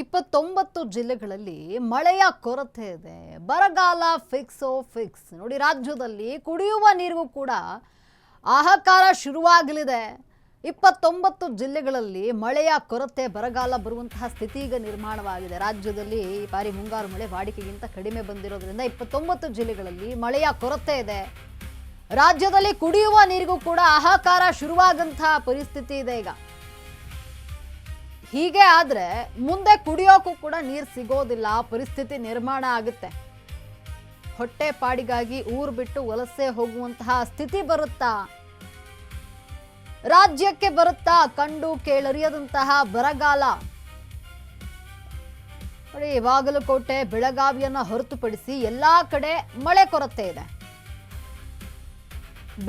29 ಜಿಲ್ಲೆಗಳಲ್ಲಿ ಮಳೆಯ ಕೊರತೆ ಇದೆ. ಬರಗಾಲ ಫಿಕ್ಸ್. ನೋಡಿ, ರಾಜ್ಯದಲ್ಲಿ ಕುಡಿಯುವ ನೀರಿಗೂ ಕೂಡ ಹಾಹಾಕಾರ ಶುರುವಾಗಲಿದೆ. 29 ಜಿಲ್ಲೆಗಳಲ್ಲಿ ಮಳೆಯ ಕೊರತೆ, ಬರಗಾಲ ಬರುವಂತಹ ಸ್ಥಿತಿ ಈಗ ನಿರ್ಮಾಣವಾಗಿದೆ. ರಾಜ್ಯದಲ್ಲಿ ಈ ಬಾರಿ ಮುಂಗಾರು ಮಳೆ ವಾಡಿಕೆಗಿಂತ ಕಡಿಮೆ ಬಂದಿರೋದ್ರಿಂದ 29 ಜಿಲ್ಲೆಗಳಲ್ಲಿ ಮಳೆಯ ಕೊರತೆ ಇದೆ. ರಾಜ್ಯದಲ್ಲಿ ಕುಡಿಯುವ ನೀರಿಗೂ ಕೂಡ ಹಾಹಾಕಾರ ಶುರುವಾಗಂತಹ ಪರಿಸ್ಥಿತಿ ಇದೆ. ಈಗ ಹೀಗೆ ಆದ್ರೆ ಮುಂದೆ ಕುಡಿಯೋಕ್ಕೂ ಕೂಡ ನೀರು ಸಿಗೋದಿಲ್ಲ, ಪರಿಸ್ಥಿತಿ ನಿರ್ಮಾಣ ಆಗುತ್ತೆ. ಹೊಟ್ಟೆ ಪಾಡಿಗಾಗಿ ಊರು ಬಿಟ್ಟು ವಲಸೆ ಹೋಗುವಂತಹ ಸ್ಥಿತಿ ಬರುತ್ತಾ? ರಾಜ್ಯಕ್ಕೆ ಬರುತ್ತಾ ಕಂಡು ಕೇಳರಿಯದಂತಹ ಬರಗಾಲ? ನೋಡಿ, ಬಾಗಲಕೋಟೆ, ಬೆಳಗಾವಿಯನ್ನ ಹೊರತುಪಡಿಸಿ ಎಲ್ಲಾ ಕಡೆ ಮಳೆ ಕೊರತೆ ಇದೆ.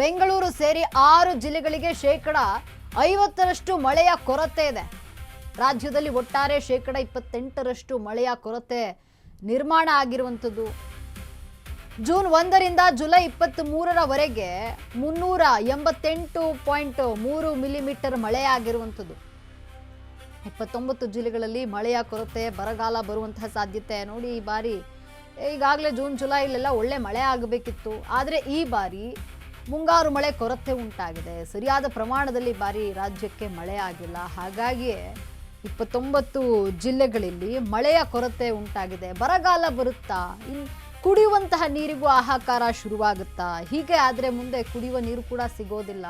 ಬೆಂಗಳೂರು ಸೇರಿ 6 ಜಿಲ್ಲೆಗಳಿಗೆ 50% ಮಳೆಯ ಕೊರತೆ ಇದೆ. ರಾಜ್ಯದಲ್ಲಿ ಒಟ್ಟಾರೆ 28% ಮಳೆಯ ಕೊರತೆ ನಿರ್ಮಾಣ ಆಗಿರುವಂಥದ್ದು. ಜೂನ್ 1ರಿಂದ ಜುಲೈ 23ರವರೆಗೆ 388.3 ಮಿಲಿಮೀಟರ್ ಮಳೆಯಾಗಿರುವಂಥದ್ದು. 29 ಜಿಲ್ಲೆಗಳಲ್ಲಿ ಮಳೆಯ ಕೊರತೆ, ಬರಗಾಲ ಬರುವಂತಹ ಸಾಧ್ಯತೆ. ನೋಡಿ, ಈ ಬಾರಿ ಈಗಾಗಲೇ ಜೂನ್ ಜುಲೈಲೆಲ್ಲ ಒಳ್ಳೆ ಮಳೆ ಆಗಬೇಕಿತ್ತು, ಆದರೆ ಈ ಬಾರಿ ಮುಂಗಾರು ಮಳೆ ಕೊರತೆ ಉಂಟಾಗಿದೆ. ಸರಿಯಾದ ಪ್ರಮಾಣದಲ್ಲಿ ಈ ಬಾರಿ ರಾಜ್ಯಕ್ಕೆ ಮಳೆ ಆಗಿಲ್ಲ. ಹಾಗಾಗಿಯೇ 29 ಜಿಲ್ಲೆಗಳಲ್ಲಿ ಮಳೆಯ ಕೊರತೆ ಉಂಟಾಗಿದೆ. ಬರಗಾಲ ಬರುತ್ತಾ? ಕುಡಿಯುವಂತಹ ನೀರಿಗೂ ಹಾಹಾಕಾರ ಶುರುವಾಗುತ್ತಾ? ಹೀಗೆ ಆದರೆ ಮುಂದೆ ಕುಡಿಯುವ ನೀರು ಕೂಡ ಸಿಗೋದಿಲ್ಲ.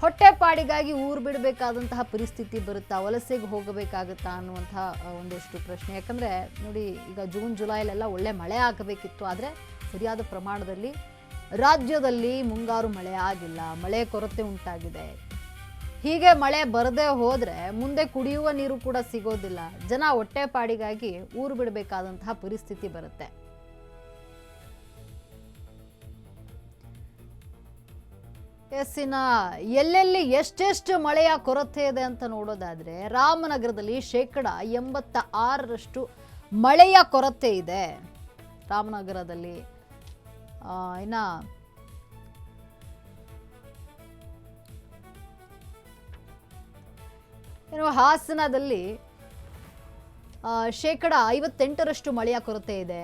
ಹೊಟ್ಟೆಪಾಡಿಗಾಗಿ ಊರು ಬಿಡಬೇಕಾದಂತಹ ಪರಿಸ್ಥಿತಿ ಬರುತ್ತಾ? ವಲಸೆಗೆ ಹೋಗಬೇಕಾಗುತ್ತಾ ಅನ್ನುವಂತಹ ಒಂದಷ್ಟು ಪ್ರಶ್ನೆ. ಯಾಕಂದರೆ ನೋಡಿ, ಈಗ ಜೂನ್ ಜುಲೈಲೆಲ್ಲ ಒಳ್ಳೆ ಮಳೆ ಆಗಬೇಕಿತ್ತು, ಆದರೆ ಸರಿಯಾದ ಪ್ರಮಾಣದಲ್ಲಿ ರಾಜ್ಯದಲ್ಲಿ ಮುಂಗಾರು ಮಳೆ ಆಗಿಲ್ಲ. ಮಳೆ ಕೊರತೆ ಉಂಟಾಗಿದೆ. ಹೀಗೆ ಮಳೆ ಬರದೇ ಹೋದರೆ ಮುಂದೆ ಕುಡಿಯುವ ನೀರು ಕೂಡ ಸಿಗೋದಿಲ್ಲ. ಜನ ಹೊಟ್ಟೆಪಾಡಿಗಾಗಿ ಊರು ಬಿಡಬೇಕಾದಂತಹ ಪರಿಸ್ಥಿತಿ ಬರುತ್ತೆ. ಇನ್ನ ಎಲ್ಲೆಲ್ಲಿ ಎಷ್ಟೆಷ್ಟು ಮಳೆಯ ಕೊರತೆ ಇದೆ ಅಂತ ನೋಡೋದಾದ್ರೆ, ರಾಮನಗರದಲ್ಲಿ 86% ಮಳೆಯ ಕೊರತೆ ಇದೆ. ರಾಮನಗರದಲ್ಲಿ ಇನ್ನ ಹಾಸನದಲ್ಲಿ 58% ಮಳೆಯ ಕೊರತೆ ಇದೆ.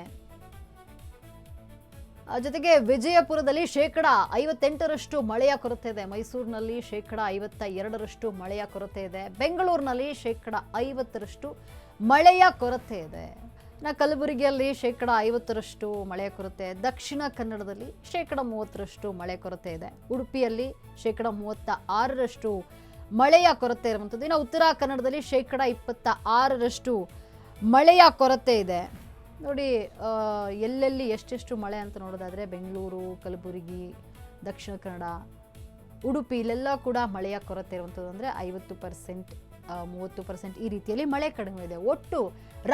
ಜೊತೆಗೆ ವಿಜಯಪುರದಲ್ಲಿ 58% ಮಳೆಯ ಕೊರತೆ ಇದೆ. ಮೈಸೂರಿನಲ್ಲಿ 52% ಮಳೆಯ ಕೊರತೆ ಇದೆ. ಬೆಂಗಳೂರಿನಲ್ಲಿ 50% ಮಳೆಯ ಕೊರತೆ ಇದೆ. ಕಲಬುರಗಿಯಲ್ಲಿ 50% ಮಳೆಯ ಕೊರತೆ. ದಕ್ಷಿಣ ಕನ್ನಡದಲ್ಲಿ 30% ಮಳೆ ಕೊರತೆ ಇದೆ. ಉಡುಪಿಯಲ್ಲಿ 36% ಮಳೆಯ ಕೊರತೆ ಇರುವಂಥದ್ದು. ಇನ್ನು ಉತ್ತರ ಕನ್ನಡದಲ್ಲಿ 26% ಮಳೆಯ ಕೊರತೆ ಇದೆ. ನೋಡಿ, ಎಲ್ಲೆಲ್ಲಿ ಎಷ್ಟೆಷ್ಟು ಮಳೆ ಅಂತ ನೋಡೋದಾದರೆ, ಬೆಂಗಳೂರು, ಕಲಬುರಗಿ, ದಕ್ಷಿಣ ಕನ್ನಡ, ಉಡುಪಿ ಇಲ್ಲೆಲ್ಲ ಕೂಡ ಮಳೆಯ ಕೊರತೆ ಇರುವಂಥದ್ದು. ಅಂದರೆ 50%, 30% ಈ ರೀತಿಯಲ್ಲಿ ಮಳೆ ಕಡಿಮೆ ಇದೆ. ಒಟ್ಟು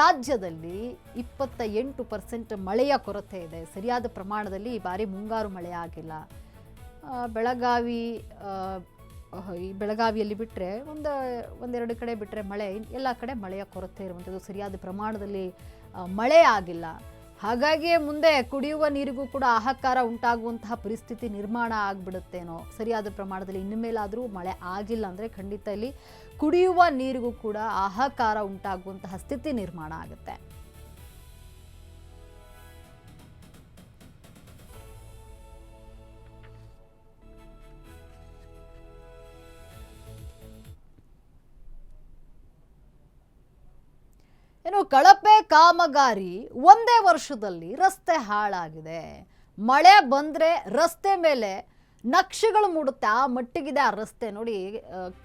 ರಾಜ್ಯದಲ್ಲಿ 28% ಮಳೆಯ ಕೊರತೆ ಇದೆ. ಸರಿಯಾದ ಪ್ರಮಾಣದಲ್ಲಿ ಈ ಬಾರಿ ಮುಂಗಾರು ಮಳೆ ಆಗಿಲ್ಲ. ಬೆಳಗಾವಿಯಲ್ಲಿ ಬಿಟ್ಟರೆ ಒಂದೆರಡು ಕಡೆ ಬಿಟ್ಟರೆ ಮಳೆ, ಎಲ್ಲ ಕಡೆ ಮಳೆಯ ಕೊರತೆ ಇರುವಂಥದ್ದು. ಸರಿಯಾದ ಪ್ರಮಾಣದಲ್ಲಿ ಮಳೆ ಆಗಿಲ್ಲ. ಹಾಗಾಗಿ ಮುಂದೆ ಕುಡಿಯುವ ನೀರಿಗೂ ಕೂಡ ಹಾಹಾಕಾರ ಉಂಟಾಗುವಂತಹ ಪರಿಸ್ಥಿತಿ ನಿರ್ಮಾಣ ಆಗಿಬಿಡುತ್ತೇನೋ. ಸರಿಯಾದ ಪ್ರಮಾಣದಲ್ಲಿ ಇನ್ನು ಮೇಲಾದರೂ ಮಳೆ ಆಗಿಲ್ಲ ಅಂದರೆ ಖಂಡಿತ ಇಲ್ಲಿ ಕುಡಿಯುವ ನೀರಿಗೂ ಕೂಡ ಹಾಹಾಕಾರ ಉಂಟಾಗುವಂತಹ ಸ್ಥಿತಿ ನಿರ್ಮಾಣ ಆಗುತ್ತೆ. ಇನ್ನು ಕಳಪೆ ಕಾಮಗಾರಿ, ಒಂದೇ ವರ್ಷದಲ್ಲಿ ರಸ್ತೆ ಹಾಳಾಗಿದೆ. ಮಳೆ ಬಂದರೆ ರಸ್ತೆ ಮೇಲೆ ನಕ್ಷೆಗಳು ಮೂಡುತ್ತೆ, ಆ ಮಟ್ಟಿಗಿದೆ ಆ ರಸ್ತೆ. ನೋಡಿ,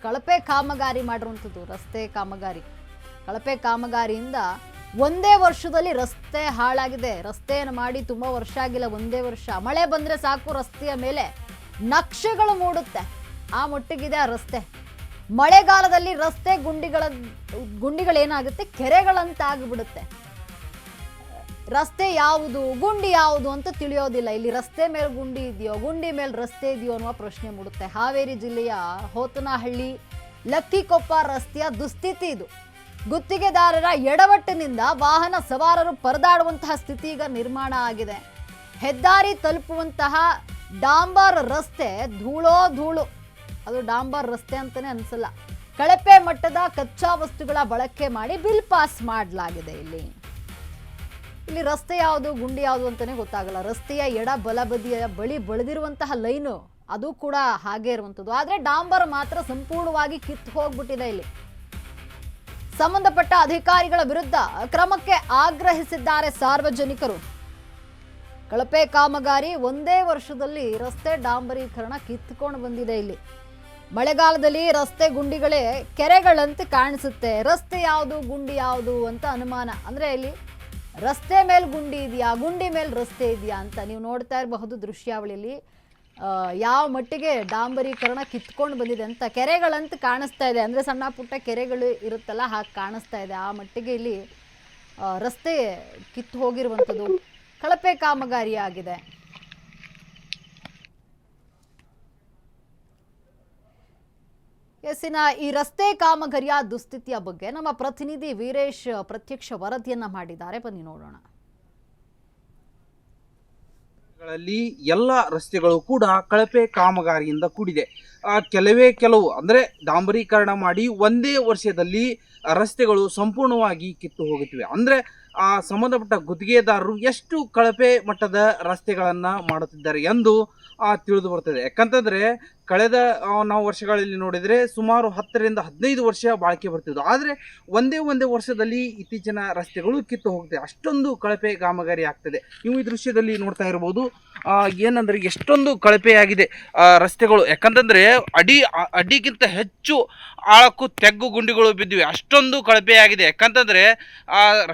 ಕಳಪೆ ಕಾಮಗಾರಿ ಮಾಡಿರುವಂಥದ್ದು ರಸ್ತೆ ಕಾಮಗಾರಿ. ಕಳಪೆ ಕಾಮಗಾರಿಯಿಂದ ಒಂದೇ ವರ್ಷದಲ್ಲಿ ರಸ್ತೆ ಹಾಳಾಗಿದೆ. ರಸ್ತೆಯನ್ನು ಮಾಡಿ ತುಂಬ ವರ್ಷ ಆಗಿಲ್ಲ, ಒಂದೇ ವರ್ಷ. ಮಳೆ ಬಂದರೆ ಸಾಕು, ರಸ್ತೆಯ ಮೇಲೆ ನಕ್ಷೆಗಳು ಮೂಡುತ್ತೆ, ಆ ಮಟ್ಟಿಗಿದೆ ಆ ರಸ್ತೆ. ಮಳೆಗಾಲದಲ್ಲಿ ರಸ್ತೆ ಗುಂಡಿಗಳೇನಾಗುತ್ತೆ, ಕೆರೆಗಳಂತ ಆಗಿಬಿಡುತ್ತೆ. ರಸ್ತೆ ಯಾವುದು, ಗುಂಡಿ ಯಾವುದು ಅಂತ ತಿಳಿಯೋದಿಲ್ಲ. ಇಲ್ಲಿ ರಸ್ತೆ ಮೇಲೆ ಗುಂಡಿ ಇದೆಯೋ, ಗುಂಡಿ ಮೇಲೆ ರಸ್ತೆ ಇದೆಯೋ ಅನ್ನುವ ಪ್ರಶ್ನೆ ಮೂಡುತ್ತೆ. ಹಾವೇರಿ ಜಿಲ್ಲೆಯ ಹೋತನಹಳ್ಳಿ ಲಕ್ಕಿಕೊಪ್ಪ ರಸ್ತೆಯ ದುಸ್ಥಿತಿ ಇದು. ಗುತ್ತಿಗೆದಾರರ ಎಡವಟ್ಟಿನಿಂದ ವಾಹನ ಸವಾರರು ಪರದಾಡುವಂತಹ ಸ್ಥಿತಿ ಈಗ ನಿರ್ಮಾಣ ಆಗಿದೆ. ಹೆದ್ದಾರಿ ತಲುಪುವಂತಹ ಡಾಂಬರ್ ರಸ್ತೆ ಧೂಳು. ಅದು ಡಾಂಬರ್ ರಸ್ತೆ ಅಂತಾನೆ ಅನ್ಸಲ್ಲ. ಕಳಪೆ ಮಟ್ಟದ ಕಚ್ಚಾ ವಸ್ತುಗಳ ಬಳಕೆ ಮಾಡಿ ಬಿಲ್ ಪಾಸ್ ಮಾಡಲಾಗಿದೆ. ಇಲ್ಲಿ ರಸ್ತೆ ಯಾವುದು ಗುಂಡಿ ಯಾವುದು ಅಂತಾನೆ ಗೊತ್ತಾಗಲ್ಲ. ರಸ್ತೆಯ ಎಡ ಬಲಬದಿಯ ಬಳಿ ಬೆಳೆದಿರುವಂತಹ ಲೈನು ಅದು ಕೂಡ ಹಾಗೆ ಇರುವಂಥದ್ದು. ಆದರೆ ಡಾಂಬರ್ ಮಾತ್ರ ಸಂಪೂರ್ಣವಾಗಿ ಕಿತ್ತು ಹೋಗ್ಬಿಟ್ಟಿದೆ. ಇಲ್ಲಿ ಸಂಬಂಧಪಟ್ಟ ಅಧಿಕಾರಿಗಳ ವಿರುದ್ಧ ಕ್ರಮಕ್ಕೆ ಆಗ್ರಹಿಸಿದ್ದಾರೆ ಸಾರ್ವಜನಿಕರು. ಕಳಪೆ ಕಾಮಗಾರಿ ಒಂದೇ ವರ್ಷದಲ್ಲಿ ರಸ್ತೆ ಡಾಂಬರೀಕರಣ ಕಿತ್ತುಕೊಂಡು ಬಂದಿದೆ. ಇಲ್ಲಿ ಮಳೆಗಾಲದಲ್ಲಿ ರಸ್ತೆ ಗುಂಡಿಗಳೇ ಕೆರೆಗಳಂತೆ ಕಾಣಿಸುತ್ತೆ. ರಸ್ತೆ ಯಾವುದು ಗುಂಡಿ ಯಾವುದು ಅಂತ ಅನುಮಾನ. ಅಂದ್ರೆ ಇಲ್ಲಿ ರಸ್ತೆ ಮೇಲೆ ಗುಂಡಿ ಇದೆಯಾ, ಗುಂಡಿ ಮೇಲೆ ರಸ್ತೆ ಇದೆಯಾ ಅಂತ ನೀವು ನೋಡ್ತಾ ಇರಬಹುದು ದೃಶ್ಯಾವಳಿಯಲ್ಲಿ. ಯಾವ ಮಟ್ಟಿಗೆ ಡಾಂಬರೀಕರಣ ಕಿತ್ಕೊಂಡು ಬಂದಿದೆ ಅಂತ. ಕೆರೆಗಳಂತ ಕಾಣಿಸ್ತಾ ಇದೆ, ಅಂದ್ರೆ ಸಣ್ಣ ಪುಟ್ಟ ಕೆರೆಗಳು ಇರುತ್ತಲ್ಲ ಹಾಗೆ ಕಾಣಿಸ್ತಾ ಇದೆ. ಆ ಮಟ್ಟಿಗೆ ಇಲ್ಲಿ ರಸ್ತೆ ಕಿತ್ತು ಹೋಗಿರುವಂಥದ್ದು, ಕಳಪೆ ಕಾಮಗಾರಿ ಆಗಿದೆ. ಎಸ್ಸಿನ ಈ ರಸ್ತೆ ಕಾಮಗಾರಿಯ ದುಸ್ಥಿತಿಯ ಬಗ್ಗೆ ನಮ್ಮ ಪ್ರತಿನಿಧಿ ವೀರೇಶ್ ಪ್ರತ್ಯಕ್ಷ ವರದಿಯನ್ನ ಮಾಡಿದ್ದಾರೆ. ಬನ್ನಿ ನೋಡೋಣ. ಎಲ್ಲ ರಸ್ತೆಗಳು ಕೂಡ ಕಳಪೆ ಕಾಮಗಾರಿಯಿಂದ ಕೂಡಿದೆ. ಕೆಲವು ಅಂದ್ರೆ ಡಾಂಬರೀಕರಣ ಮಾಡಿ ಒಂದೇ ವರ್ಷದಲ್ಲಿ ರಸ್ತೆಗಳು ಸಂಪೂರ್ಣವಾಗಿ ಕಿತ್ತು ಹೋಗುತ್ತಿವೆ. ಅಂದ್ರೆ ಸಂಬಂಧಪಟ್ಟ ಗುತ್ತಿಗೆದಾರರು ಎಷ್ಟು ಕಳಪೆ ಮಟ್ಟದ ರಸ್ತೆಗಳನ್ನ ಮಾಡುತ್ತಿದ್ದಾರೆ ಎಂದು ತಿಳಿದು ಬರ್ತದೆ. ಯಾಕಂತಂದ್ರೆ ಕಳೆದ ನಾವು ವರ್ಷಗಳಲ್ಲಿ ನೋಡಿದರೆ ಸುಮಾರು 10 ರಿಂದ 15 ವರ್ಷ ಬಾಳಿಕೆ ಬರ್ತಿದ್ವು. ಆದರೆ ಒಂದೇ ವರ್ಷದಲ್ಲಿ ಇತ್ತೀಚಿನ ರಸ್ತೆಗಳು ಕಿತ್ತು ಹೋಗ್ತದೆ. ಅಷ್ಟೊಂದು ಕಳಪೆ ಕಾಮಗಾರಿ ಆಗ್ತದೆ. ನೀವು ಈ ದೃಶ್ಯದಲ್ಲಿ ನೋಡ್ತಾ ಇರ್ಬೋದು ಏನಂದ್ರೆ ಎಷ್ಟೊಂದು ಕಳಪೆಯಾಗಿದೆ ರಸ್ತೆಗಳು. ಯಾಕಂತಂದ್ರೆ ಅಡಿಗಿಂತ ಹೆಚ್ಚು ಆಳಕ್ಕೂ ತೆಗ್ಗು ಗುಂಡಿಗಳು ಬಿದ್ದಿವೆ. ಅಷ್ಟೊಂದು ಕಳಪೆಯಾಗಿದೆ. ಯಾಕಂತಂದ್ರೆ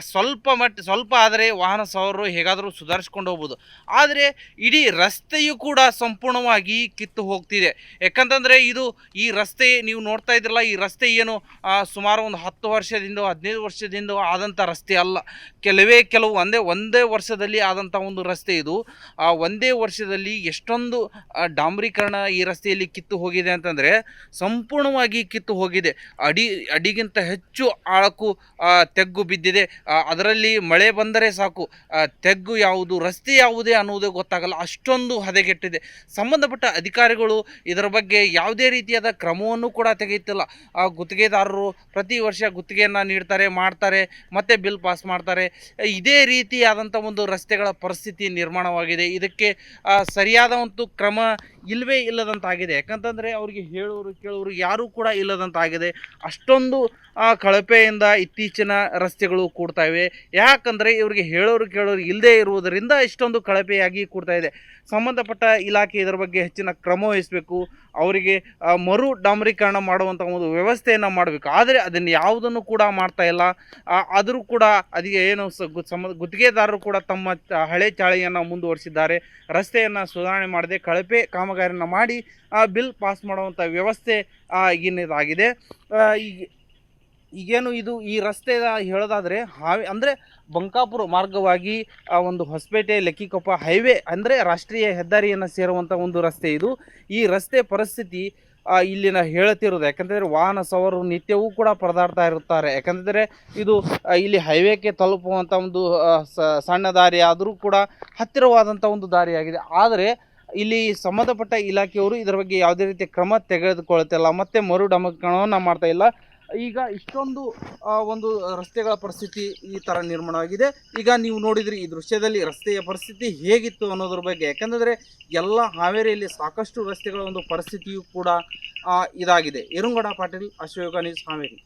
ಸ್ವಲ್ಪ ಆದರೆ ವಾಹನ ಸವಾರರು ಹೇಗಾದರೂ ಸುಧಾರಿಸ್ಕೊಂಡು ಹೋಗ್ಬೋದು. ಆದರೆ ಇಡೀ ರಸ್ತೆಯು ಕೂಡ ಸಂಪೂರ್ಣವಾಗಿ ಕಿತ್ತು ಹೋಗ್ತಿದೆ. ಯಾಕಂತಂದರೆ ಈ ರಸ್ತೆ ನೀವು ನೋಡ್ತಾ ಇದ್ರಲ್ಲ, ಈ ರಸ್ತೆ ಏನು ಸುಮಾರು ಒಂದು 10 ವರ್ಷದಿಂದ 15 ವರ್ಷದಿಂದ ಆದಂಥ ರಸ್ತೆ ಅಲ್ಲ. ಕೆಲವು ಒಂದೇ ವರ್ಷದಲ್ಲಿ ಆದಂಥ ಒಂದು ರಸ್ತೆ ಇದು. ಒಂದೇ ವರ್ಷದಲ್ಲಿ ಎಷ್ಟೊಂದು ಡಾಂಬರೀಕರಣ ಈ ರಸ್ತೆಯಲ್ಲಿ ಕಿತ್ತು ಹೋಗಿದೆ ಅಂತಂದರೆ ಸಂಪೂರ್ಣವಾಗಿ ಕಿತ್ತು ಹೋಗಿದೆ. ಅಡಿಗಿಂತ ಹೆಚ್ಚು ಆಳಕ್ಕೂ ತೆಗ್ಗು ಬಿದ್ದಿದೆ. ಅದರಲ್ಲಿ ಮಳೆ ಬಂದರೆ ಸಾಕು ತೆಗ್ಗು ಯಾವುದು ರಸ್ತೆ ಯಾವುದೇ ಅನ್ನುವುದೇ ಗೊತ್ತಾಗಲ್ಲ, ಅಷ್ಟೊಂದು ಹದಗೆಟ್ಟಿದೆ. ಸಂಬಂಧಪಟ್ಟ ಅಧಿಕಾರಿಗಳು ಇದರ ಬಗ್ಗೆ ಯಾವುದೇ ರೀತಿಯಾದ ಕ್ರಮವನ್ನು ಕೂಡ ತೆಗೆಯುತ್ತಿಲ್ಲ. ಗುತ್ತಿಗೆದಾರರು ಪ್ರತಿ ವರ್ಷ ಗುತ್ತಿಗೆಯನ್ನು ಮಾಡ್ತಾರೆ ಮತ್ತೆ ಬಿಲ್ ಪಾಸ್ ಮಾಡ್ತಾರೆ. ಇದೇ ರೀತಿಯಾದಂಥ ಒಂದು ರಸ್ತೆಗಳ ಪರಿಸ್ಥಿತಿ ನಿರ್ಮಾಣವಾಗಿದೆ. ಇದಕ್ಕೆ ಸರಿಯಾದ ಒಂದು ಕ್ರಮ ಇಲ್ಲವೇ ಇಲ್ಲದಂತಾಗಿದೆ. ಯಾಕಂತಂದರೆ ಅವರಿಗೆ ಹೇಳೋರು ಕೇಳೋರು ಯಾರೂ ಕೂಡ ಇಲ್ಲದಂತಾಗಿದೆ. ಅಷ್ಟೊಂದು ಕಳಪೆಯಿಂದ ಇತ್ತೀಚಿನ ರಸ್ತೆಗಳು ಕೂಡ್ತಾ ಇವೆ. ಯಾಕಂದರೆ ಇವರಿಗೆ ಹೇಳೋರು ಕೇಳೋರು ಇಲ್ಲದೇ ಇರುವುದರಿಂದ ಇಷ್ಟೊಂದು ಕಳಪೆಯಾಗಿ ಕೂಡ್ತಾ ಇದೆ. ಸಂಬಂಧಪಟ್ಟ ಇಲಾಖೆ ಇದರ ಬಗ್ಗೆ ಹೆಚ್ಚಿನ ಕ್ರಮ ವಹಿಸಬೇಕು. ಅವರಿಗೆ ಮರು ಡಾಂಬರೀಕರಣ ಮಾಡುವಂಥ ಒಂದು ವ್ಯವಸ್ಥೆಯನ್ನು ಮಾಡಬೇಕು. ಆದರೆ ಅದನ್ನು ಯಾವುದನ್ನು ಕೂಡ ಮಾಡ್ತಾ ಇಲ್ಲ. ಆದರೂ ಕೂಡ ಅದಕ್ಕೆ ಏನು ಗುತ್ತಿಗೆದಾರರು ಕೂಡ ತಮ್ಮ ಹಳೆ ಚಾಳಿಯನ್ನು ಮುಂದುವರಿಸಿದ್ದಾರೆ. ರಸ್ತೆಯನ್ನು ಸುಧಾರಣೆ ಮಾಡದೆ ಕಳಪೆ ಕಾಮಗಾರಿಯನ್ನು ಮಾಡಿ ಬಿಲ್ ಪಾಸ್ ಮಾಡುವಂಥ ವ್ಯವಸ್ಥೆ ಏನಿದಾಗಿದೆ. ಈಗೇನು ಈ ರಸ್ತೆ ಹೇಳೋದಾದರೆ ಅಂದರೆ ಬಂಕಾಪುರ ಮಾರ್ಗವಾಗಿ ಒಂದು ಹೊಸಪೇಟೆ ಲೆಕ್ಕಿಕೊಪ್ಪ ಹೈವೇ ಅಂದರೆ ರಾಷ್ಟ್ರೀಯ ಹೆದ್ದಾರಿಯನ್ನು ಸೇರುವಂಥ ಒಂದು ರಸ್ತೆ ಇದು. ಈ ರಸ್ತೆ ಪರಿಸ್ಥಿತಿ ಇಲ್ಲಿನ ಹೇಳುತ್ತಿರೋದು. ಯಾಕಂತಂದರೆ ವಾಹನ ಸವಾರರು ನಿತ್ಯವೂ ಕೂಡ ಪರದಾಡ್ತಾ ಇರುತ್ತಾರೆ. ಯಾಕಂತಂದರೆ ಇದು ಇಲ್ಲಿ ಹೈವೇಕ್ಕೆ ತಲುಪುವಂಥ ಒಂದು ಸಣ್ಣ ದಾರಿ ಆದರೂ ಕೂಡ ಹತ್ತಿರವಾದಂಥ ಒಂದು ದಾರಿಯಾಗಿದೆ. ಆದರೆ ಇಲ್ಲಿ ಸಂಬಂಧಪಟ್ಟ ಇಲಾಖೆಯವರು ಇದರ ಬಗ್ಗೆ ಯಾವುದೇ ರೀತಿಯ ಕ್ರಮ ತೆಗೆದುಕೊಳ್ಳುತ್ತಿಲ್ಲ, ಮತ್ತು ಮರು ಡಾಂಬರೀಕರಣವನ್ನು ಮಾಡ್ತಾ ಇಲ್ಲ. ಈಗ ಇಷ್ಟೊಂದು ಒಂದು ರಸ್ತೆಗಳ ಪರಿಸ್ಥಿತಿ ಈ ಥರ ನಿರ್ಮಾಣವಾಗಿದೆ. ಈಗ ನೀವು ನೋಡಿದ್ರಿ ಈ ದೃಶ್ಯದಲ್ಲಿ ರಸ್ತೆಯ ಪರಿಸ್ಥಿತಿ ಹೇಗಿತ್ತು ಅನ್ನೋದ್ರ ಬಗ್ಗೆ. ಯಾಕಂದರೆ ಎಲ್ಲ ಹಾವೇರಿಯಲ್ಲಿ ಸಾಕಷ್ಟು ರಸ್ತೆಗಳ ಒಂದು ಪರಿಸ್ಥಿತಿಯು ಕೂಡ ಇದಾಗಿದೆ. ಯರುಂಗೌಡ ಪಾಟೀಲ್, ಅಶೋಕ ನ್ಯೂಸ್, ಹಾವೇರಿ.